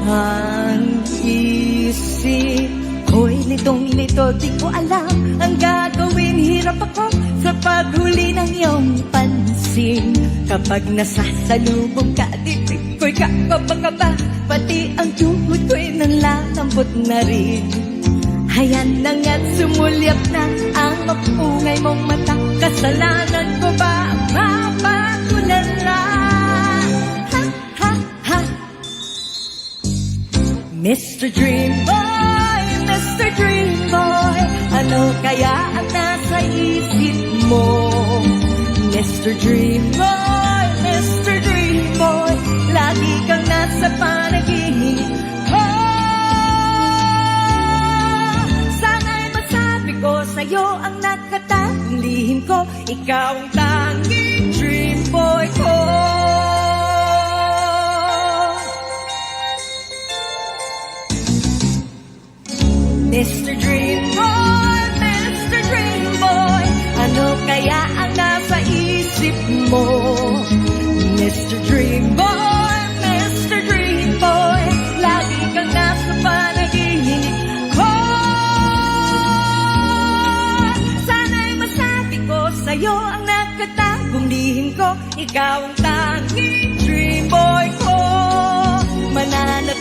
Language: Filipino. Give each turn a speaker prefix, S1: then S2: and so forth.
S1: Ang isip ko'y litong-lito, di ko alam ang gagawin. Hirap ako sa paghuli ng iyong pansin. Kapag nasasalubong ka, dibdib ko'y kakaba-kaba, pati ang tuhod ko'y nanlalambot na rin. Hayan na nga't sumulyap na ang mapungay mong mata. Kasalanan ko ba ang mapatulala? Ha, ha, ha. Mr. Dream Boy, Mr. Dream Boy, ano kaya ang nasa isip mo? Mr. Dream Boy, Mr. Dream Boy, lagi kang nasa panaginip ko. Sana'y masabi ko sa'yo ang nakatagong lihim ko. Ikaw ang tanging dream boy ko. Mr. Dream Boy, Mr. Dream Boy, ano kaya ang nasa isip mo? Mr. Dream Boy, Mr. Dream Boy, lagi kang nasa panaginip ko. Sana'y masabi ko sa'yo ang nakatagong lihim ko. Ikaw ang tanging dream boy ko. Mananatili